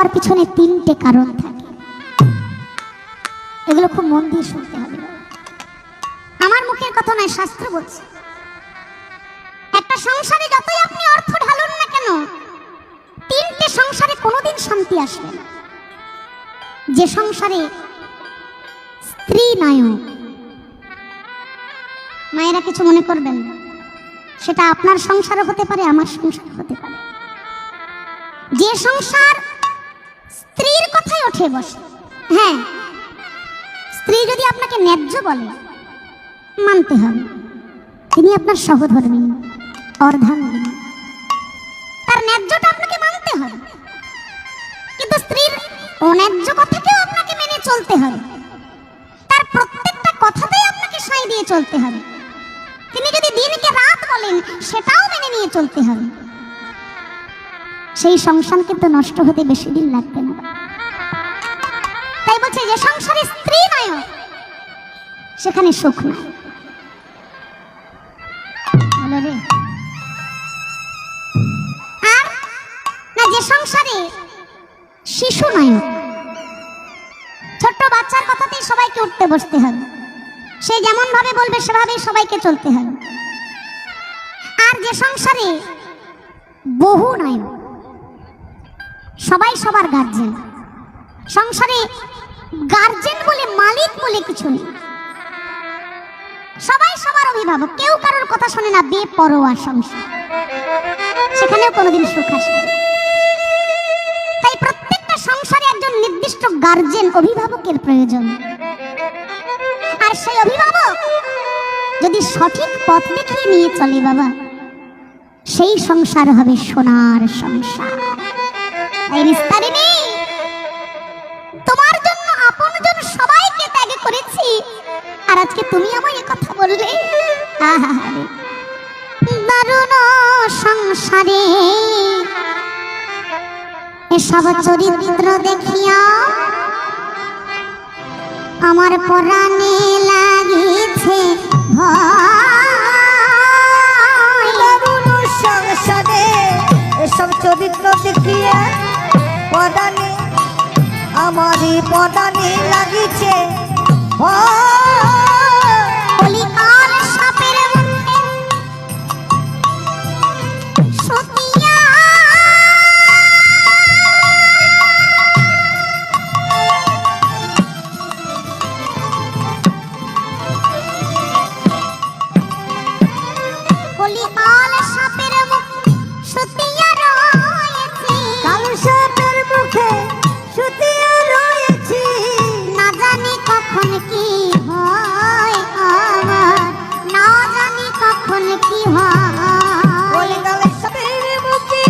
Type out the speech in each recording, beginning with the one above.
হওয়ার পিছনে তিনটে কারণ থাকে। এগুলো খুব মন দিয়ে শুনতে হবে। আমার মুখের কথা নয়, শাস্ত্র বলছে। একটা সংসারে যতই আপনি অর্থ ঢালুন না কেন, তিনটে সংসারে কোনোদিন শান্তি আসবে না। যে সংসারে স্ত্রী নায়ক, মায়েরা কিছু মনে করবেন না, সেটা আপনার সংসারও হতে পারে, আমার সংসার হতে পারে। যে সংসার স্ত্রীর কথাই ওঠে বসে, হ্যাঁ, স্ত্রী যদি আপনাকে ন্যায্য বলে মানতে হবে, তিনি আপনার সহধর্মী, অর্ধাঙ্গিনী, তার ন্যায্যটা আপনাকে মানতে হবে। কিন্তু স্ত্রীর অন্যায্য কথাকেও আপনাকে মেনে চলতে হবে, তার প্রত্যেকটা কথাতেই আপনাকে সাই দিয়ে চলতে হবে। তিনি যদি দিনকে রাত বলেন সেটাও মেনে নিয়ে চলতে হবে। সেই সংসার কিন্তু নষ্ট হতে বেশি দিন লাগবে না। তাই বলছে যে সংসারে স্ত্রী নায়ক সেখানে সুখ নাই। আর না, যে সংসারে শিশু নায়ক, ছোট্ট বাচ্চার কথাতেই সবাইকে উঠতে বসতে হবে, সে যেমন ভাবে বলবে সেভাবেই সবাইকে চলতে হবে। আর যে সংসারে বহু নায়ক, সবাই সবার গার্জেন, সংসারে গার্জেন বলে মালিক বলে কিছু নেই, সবাই সবার অভিভাবক, কেউ কারোর কথা শোনে না, বেপরোয়া সংসার, সেখানেও কোনোদিন সুখ আসবে না। তাই প্রত্যেকটা সংসারে একজন নির্দিষ্ট গার্জেন, অভিভাবকের প্রয়োজন। আর সেই অভিভাবক যদি সঠিক পথ দেখিয়ে নিয়ে চলে বাবা, সেই সংসার হবে সোনার সংসার। তাই নিস্তারিণী, তোমার জন্য আপনজন সবাইকে ত্যাগ করেছি, আর আজকে তুমি আমায় কথা বললে। আহারে দারুণ সংসারে এসব চরিত্র দেখিয়া আমার পরাণে লাগিছে ভয়। দারুণ সংসারে এসব চরিত্র দেখিয়া পরাণে, আমারই পরাণে লাগিছে কলিকাল সাপের মুখে সতিয়া, কলিকাল সাপের মুখে সতিয়া রয়েছে, কাল সাপের মুখে সুতিয়া রয়েছি, না জানি কখন কি হয় আমার, না জানি কখন কি হয়। কলিকাল সাপের মুখে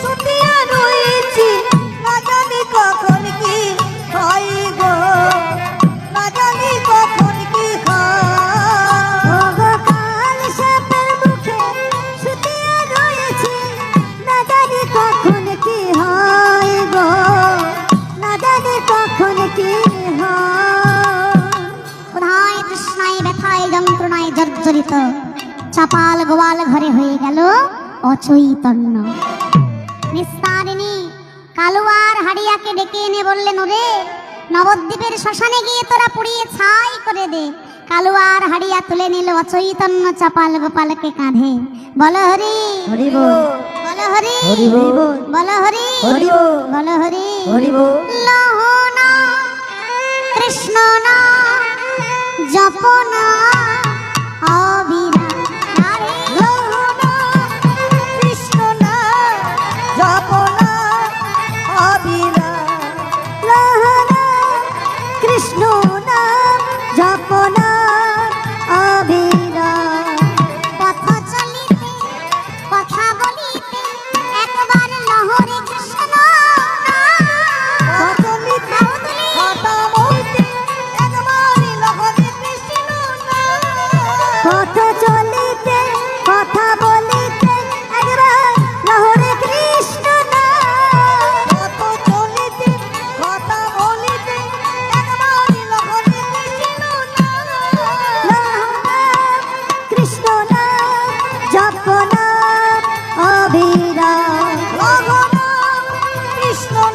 সুতিয়া রয়েছি, না জানি কখন কি হয় গো, না জানি কখন কি হয়। কাল সাপের মুখে সুতিয়া রয়েছি, না জানি কখন কি হয় গো, না জানি কখন কি হয়। ক্ষুধায় তৃষ্ণায় ব্যথায় যন্ত্রণায় জর্জরিত চাপাল গোয়াল ঘরে হয়ে গেল অচৈতন্য। নিস্তারিণী কালুয়ার হাড়িয়াকে ডেকে এনে বললেন, ওরে নবদ্বীপের শ্মশানে গিয়ে তোরা পুড়িয়ে ছাই করে দে। কালুয়ার হাড়িয়া তুলে নিল অচৈতন্য চাপাল গোপালকে কাঁধে। বলো হরি, হরি বল, বলো হরি, হরি বল, বলো হরি, হরি বল, বলো হরি, হরি বল। লহনা কৃষ্ণ না জপনা অবিরা, লহনা কৃষ্ণ না জপনা অবিরা, লহনা কৃষ্ণ না জপনা অবিরা। পথ চলিতে কথা বলিতে একবার লহরে কৃষ্ণ নাম। কথা বলতে একবার লহরে কৃষ্ণ নাম।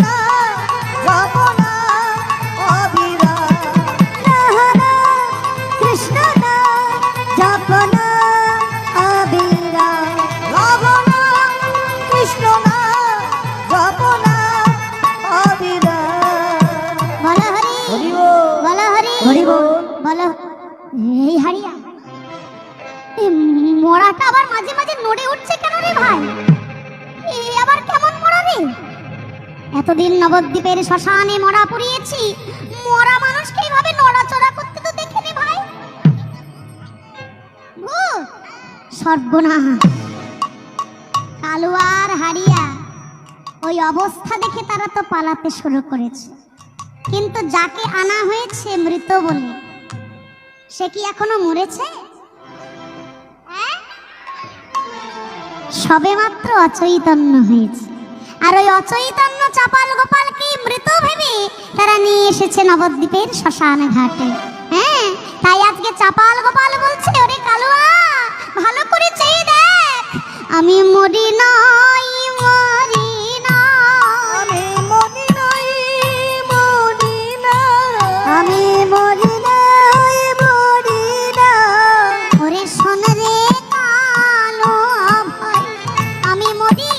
না যপনা অবিরাম লাহানা কৃষ্ণ না যপনা অবিরাম লাহানা কৃষ্ণ না যপনা অবিরাম বলো হরি হরি বল বলো হরি হরি বল বলো। এই হারিয়া, এই মরাটা আবার মাঝে মাঝে নড়ে উঠছে কেন রে ভাই? এই আবার কেমন মরা রে? এতদিন নবদ্বীপের শ্মশানে মরা পুড়িয়েছি, মরা মানুষকে এইভাবে নড়াচড়া করতে তো দেখিনি ভাই। ও সর্বনাশ! কালুয়ার হারিয়া ওই অবস্থা দেখে তারা তো পালাতে শুরু করেছে, কিন্তু যাকে আনা হয়েছে মৃত বলে, সে কি এখনো মরেছে? সবে মাত্র অচৈতন্য হয়েছে, আর ওই অচৈতন্য চাপাল গোপালকে মৃত ভেবে তারা নিয়ে এসেছে নবদ্বীপের শ্মশান ঘাটে। হ্যাঁ, তাই আজকে চাপাল গোপাল বলছে, ওরে কালুয়া, ভালো করে চেয়ে দেখ, আমি মরি নাই, মরি না, আমি মরি নাই মরি না আমি মরি নাই মরি না ওরে শোন রে কালুয়া ভাই, আমি মরি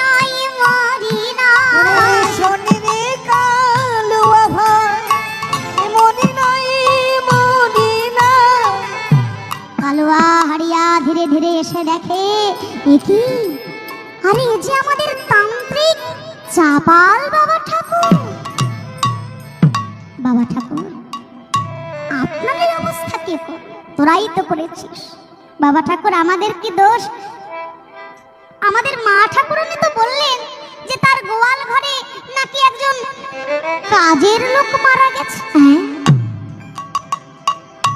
নাই, মরি না। ওরে শোনে রে কালুয়া ভাই মরি নাই মরি না কালুয়া হারিয়া ধীরে ধীরে এসে দেখে, এ কি? আরে এ যে আমাদের তান্ত্রিক চাপাল বাবা ঠাকুর। বাবা ঠাকুর, আপনার এই অবস্থা কে করলো? তোরাই তো করেছিস। বাবা ঠাকুর, আমাদের কি দোষ? আমাদের মা ঠাকুরানী তো বললেন যে তার গোয়াল ঘরে নাকি একজন কাজের লোক মারা গেছে। হ্যাঁ,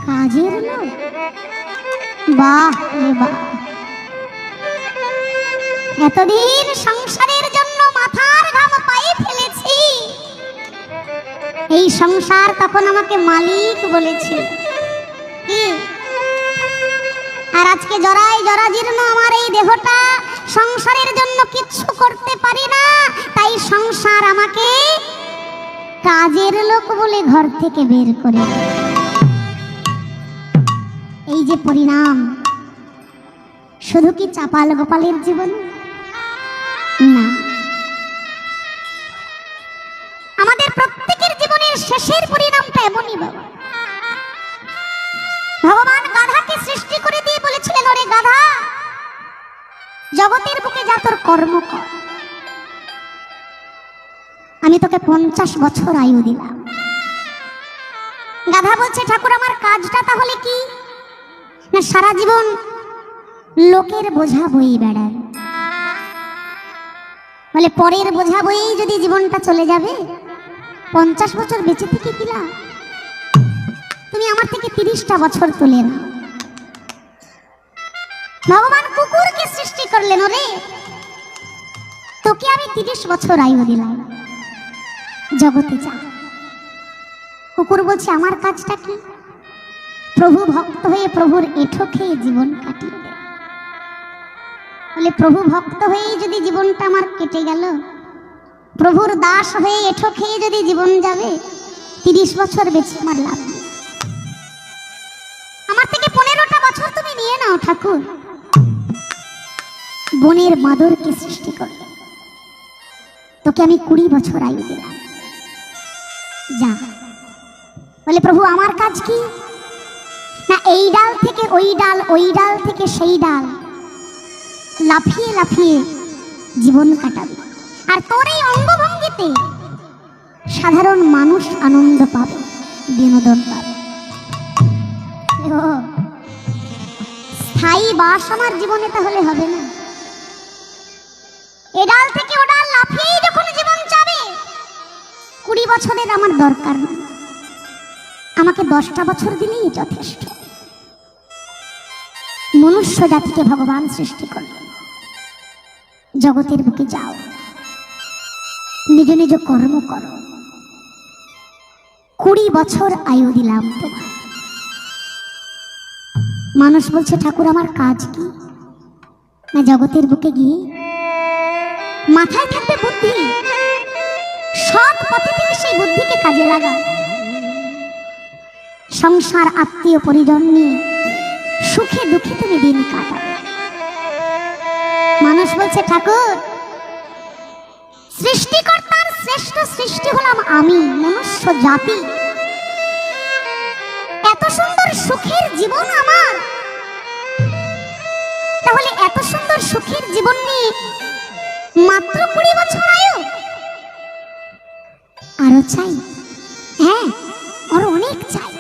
কাজের লোক? বাহ রে বাহ! এতদিন সংসারের জন্য মাথার ঘাম পায়ে ফেলেছি, এই সংসার তখন আমাকে মালিক বলেছিল। কি? আর আজকে জরায় জরাজীর্ণ আমার এই দেহটা, সংসারের জন্য কিচ্ছু করতে পারি না, তাই সংসার আমাকে কাজের লোক বলে ঘর থেকে বের করে। এই যে পরিণাম, শুধু কি চাপাল গোপালের জীবন? না, আমাদের প্রত্যেকের জীবনের শেষের পরিণামটা এমনই বাবা। ভগবান গাধাকে সৃষ্টি করে দিয়ে বলেছিলেন, ওরে গাধা, জগতের বুকে যা তোর কর্ম কর। আমি তোকে 50 বছর আয়ু দিলাম। গাধা বলছে, ঠাকুর আমার কাজটা তাহলে কি? না সারা জীবন লোকের বোঝা বই বেড়ায়। বলে পরের বোঝা বইয়েই যদি জীবনটা চলে যাবে, 50 বছর বেঁচে থেকে কি লাভ? তুমি আমার থেকে 30টা বছর তুলে নাও। ভগবান কুকুরকে সৃষ্টি করলেন, ওরে তোকে আমি 30 বছর আয়ু দিলাম, জগতে যা। কুকুর বলছে, আমার কাজটা কি? প্রভু ভক্ত হয়ে প্রভুর এঁঠো খেয়ে জীবন কাটিয়ে দেয়। বলে প্রভু ভক্ত হয়েই যদি জীবনটা আমার কেটে গেল, প্রভুর দাস হয়ে এঁঠো খেয়ে যদি জীবন যাবে, 30 বছর বেঁচে আমার লাভ নেই। আমার থেকে 15টা বছর তুমি নিয়ে নাও ঠাকুর। বনের মাদরকে সৃষ্টি করলে, তোকে আমি 20 বছর আয়ু দিলাম, যা। বলে প্রভু আমার কাজ কি? না এই ডাল থেকে ওই ডাল, ওই ডাল থেকে সেই ডাল, লাফিয়ে লাফিয়ে জীবন কাটাবে। আর তোর এই অঙ্গভঙ্গিতে সাধারণ মানুষ আনন্দ পাবে, বিনোদন পাবে। স্থায়ী বাস আমার জীবনে তাহলে হবে না। এ ডাল থেকে ও ডাল লাফিয়েই যখন জীবন যাবে, 20 বছরের আমার দরকার নেই, আমাকে 10টা বছর দিলেই যথেষ্ট। মনুষ্য জাতিকে ভগবান সৃষ্টি করলেন, জগতের বুকে যাও, নিজ নিজ কর্ম করো। 20 বছর আয়ু দিলাম তোমার। মানুষ বলছে, ঠাকুর আমার কাজ কি? না জগতের বুকে গিয়ে মাথায় থাকবে বুদ্ধি, পথে থেকে সেই বুদ্ধিকে কাজে লাগাও। সংসার আত্মীয় পরিজন নিয়ে সুখে দুঃখে তুমি দিন কাটাবে। মানুষ বলছে ঠাকুর, সৃষ্টিকর্তার শ্রেষ্ঠ সৃষ্টি হলাম আমি, মনুষ্য জাতি। এত সুন্দর সুখের জীবন আমার, তাহলে এত সুন্দর সুখের জীবন নিয়ে মাত্র 20 বছর আয়ু, আরো চাই? হ্যাঁ, আরো অনেক চাই।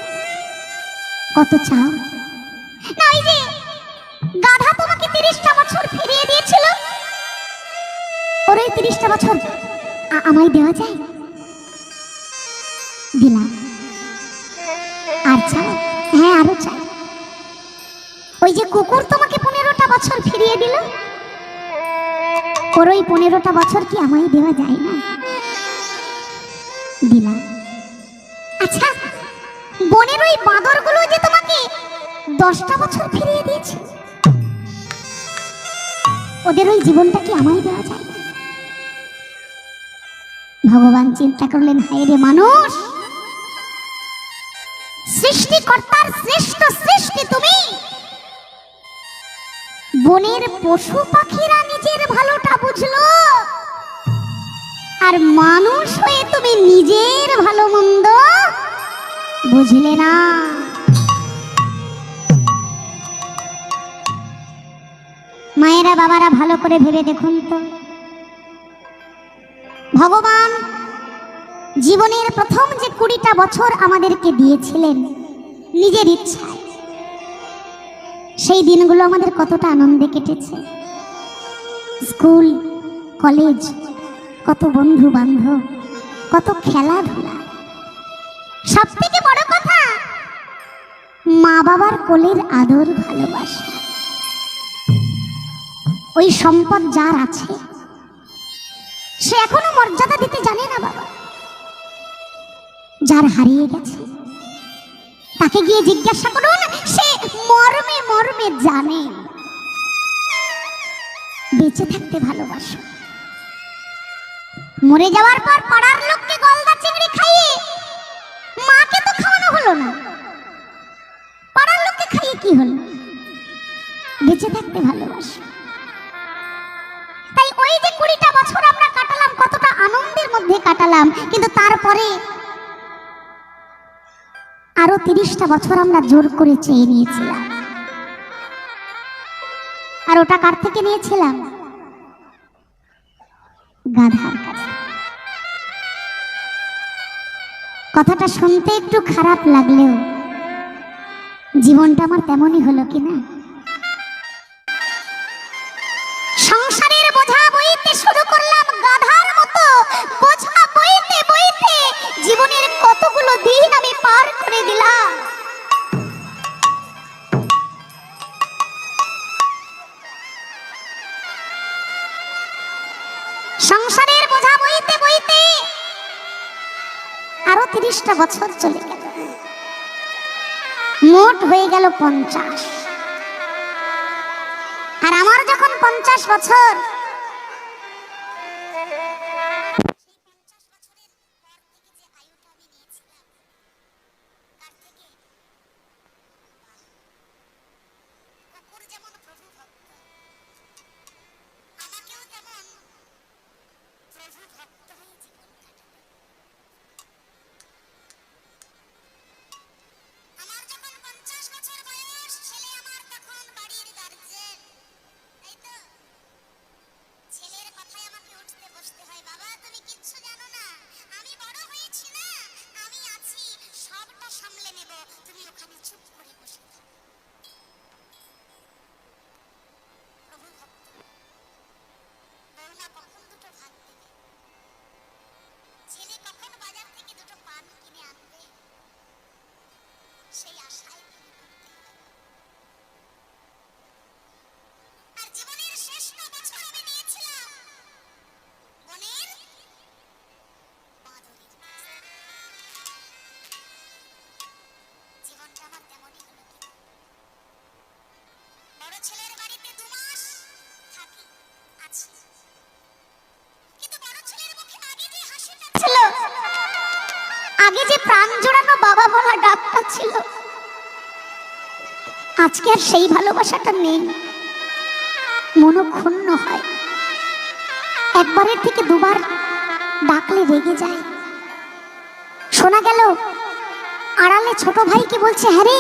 কত চাও? না ওই যে গাধা তোমাকে 30টা বছর ফিরিয়ে দিয়েছিল, ওর ওই 30টা বছর আমায় দেওয়া যায়? দিলাম। আর চাও? হ্যাঁ, আরো চাই। ওই যে কুকুর তোমাকে 15টা বছর ফিরিয়ে দিল, ওর ওই 15টা বছর কি আমায় দেওয়া যায় না? দিলাম। আচ্ছা, বনের ওই বাঁদরগুলো যে তোমাকে 10টা বছর ফিরিয়ে দিয়েছে, ওদের ওই জীবনটা কি আমায় দেওয়া যায়? ভগবান চিন্তা করলেন, হায় রে মানুষ, সৃষ্টিকর্তার শ্রেষ্ঠ সৃষ্টি তুমি, বনের পশু পাখিরা নিজের ভালোটা বুঝলো, আর মানুষ হয়ে তুমি নিজের ভালো মন্দ বুঝলে না। মায়েরা বাবারা ভালো করে ভেবে দেখুন তো, ভগবান জীবনের প্রথম যে 20টা বছর আমাদেরকে দিয়েছিলেন নিজের ইচ্ছায়, সেই দিনগুলো আমাদের কতটা আনন্দে কেটেছে। স্কুল কলেজ, কত বন্ধু বান্ধব, কত খেলাধুলা, সব থেকে বড় কথা মা বাবার কোলের আদর ভালোবাসা। ওই সম্পদ যার আছে সে এখনো মর্যাদা দিতে জানে না বাবা। যার হারিয়ে গেছে তাকে গিয়ে জিজ্ঞাসা করুন, সে মর্মে মর্মে জানে। বেঁচে থাকতে ভালোবাসো, মরে যাওয়ার পর পাড়ার লোককে গলদা চিংড়ি খাইয়ে মাকে তো খাওয়ানো হলো না, পাড়ার লোককে খাইয়ে কি হলো? বেঁচে থাকতে ভালোবাসো। তাই ওই যে 20টা বছর আমরা কাটালাম, কতটা আনন্দের মধ্যে কাটালাম, কিন্তু তারপরে আরো 30টা বছর আমরা জোর করে চেয়ে নিয়েছিলাম। আর ওটা কার থেকে নিয়েছিলাম? গাধার কাছে। কথাটা শুনতে একটু খারাপ লাগলেও জীবনটা আমার তেমনই হলো কিনা। সংসারের বোঝা বইতে শুরু করলাম গাধার মতো, বোঝা বইতে বইতে জীবনের কতগুলো দিন আমি পার করে দিলাম। সংসারের বোঝা বইতে বইতে আরো 30টা বছর চলে গেল, মোট হয়ে গেল 50। আর আমার যখন 50 বছর, আগে যে প্রাণ জোড়ানো বাবা বলা ডাকটা ছিল, আজকে আর সেই ভালোবাসাটা নেই। মনক্ষুণ্ণ হয়, একবারের থেকে দুবার ডাকলে রেগে যায়। শোনা গেল আড়ালে ছোট ভাইকে বলছে, হ্যাঁ রে